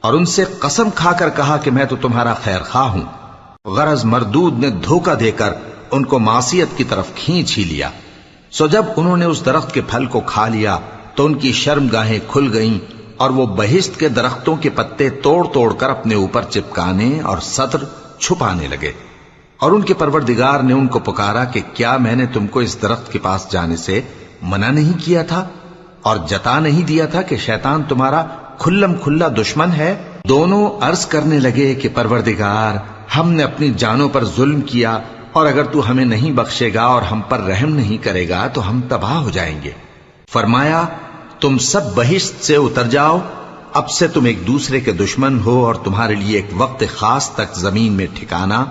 اور ان سے قسم کھا کر کہا کہ میں تو تمہارا خیر خواہ ہوں۔ غرض مردود نے دھوکہ دے کر ان کو معصیت کی طرف کھینچ ہی لیا۔ سو جب انہوں نے اس درخت کے پھل کو کھا لیا تو ان کی شرمگاہیں کھل گئیں اور وہ بہشت کے درختوں کے پتے توڑ توڑ کر اپنے اوپر چپکانے اور سطر چھپانے لگے۔ اور ان کے پروردگار نے ان کو پکارا کہ کیا میں نے تم کو اس درخت کے پاس جانے سے منع نہیں کیا تھا اور جتا نہیں دیا تھا کہ شیطان تمہارا کھلم کھلا دشمن ہے؟ دونوں عرض کرنے لگے کہ پروردگار، ہم نے اپنی جانوں پر ظلم کیا، اور اگر تو ہمیں نہیں بخشے گا اور ہم پر رحم نہیں کرے گا تو ہم تباہ ہو جائیں گے۔ فرمایا تم سب بہشت سے اتر جاؤ، اب سے تم ایک دوسرے کے دشمن ہو، اور تمہارے لیے ایک وقت خاص تک زمین میں ٹھکانا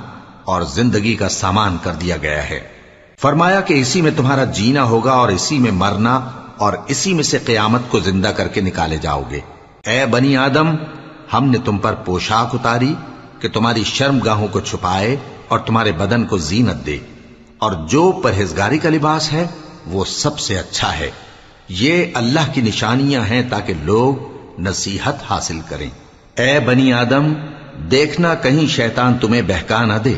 اور زندگی کا سامان کر دیا گیا ہے۔ فرمایا کہ اسی میں تمہارا جینا ہوگا اور اسی میں مرنا، اور اسی میں سے قیامت کو زندہ کر کے نکالے جاؤ گے۔ اے بنی آدم، ہم نے تم پر پوشاک اتاری کہ تمہاری شرمگاہوں کو چھپائے اور تمہارے بدن کو زینت دے، اور جو پرہیزگاری کا لباس ہے وہ سب سے اچھا ہے۔ یہ اللہ کی نشانیاں ہیں تاکہ لوگ نصیحت حاصل کریں۔ اے بنی آدم، دیکھنا کہیں شیطان تمہیں بہکا نہ دے،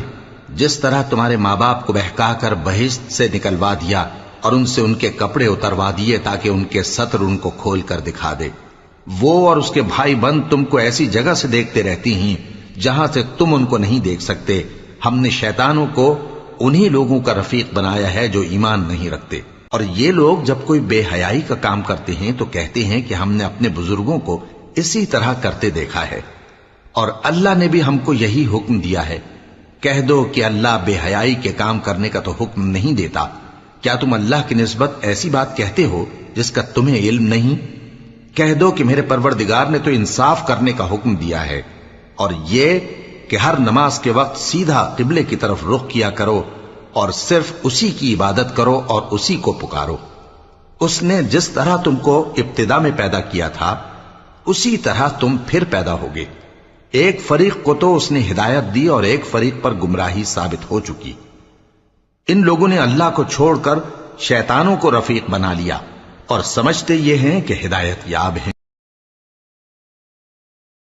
جس طرح تمہارے ماں باپ کو بہکا کر بہشت سے نکلوا دیا اور ان سے ان کے کپڑے اتروا دیے تاکہ ان کے سطر ان کو کھول کر دکھا دے۔ وہ اور اس کے بھائی بند تم کو ایسی جگہ سے دیکھتے رہتی ہیں جہاں سے تم ان کو نہیں دیکھ سکتے۔ ہم نے شیطانوں کو انہی لوگوں کا رفیق بنایا ہے جو ایمان نہیں رکھتے۔ اور یہ لوگ جب کوئی بے حیائی کا کام کرتے ہیں تو کہتے ہیں کہ ہم نے اپنے بزرگوں کو اسی طرح کرتے دیکھا ہے، اور اللہ نے بھی ہم کو یہی حکم دیا ہے۔ کہہ دو کہ اللہ بے حیائی کے کام کرنے کا تو حکم نہیں دیتا۔ کیا تم اللہ کی نسبت ایسی بات کہتے ہو جس کا تمہیں علم نہیں؟ کہہ دو کہ میرے پروردگار نے تو انصاف کرنے کا حکم دیا ہے، اور یہ کہ ہر نماز کے وقت سیدھا قبلے کی طرف رخ کیا کرو اور صرف اسی کی عبادت کرو اور اسی کو پکارو۔ اس نے جس طرح تم کو ابتدا میں پیدا کیا تھا اسی طرح تم پھر پیدا ہوگے۔ ایک فریق کو تو اس نے ہدایت دی اور ایک فریق پر گمراہی ثابت ہو چکی۔ ان لوگوں نے اللہ کو چھوڑ کر شیطانوں کو رفیق بنا لیا اور سمجھتے یہ ہیں کہ ہدایت یاب ہیں۔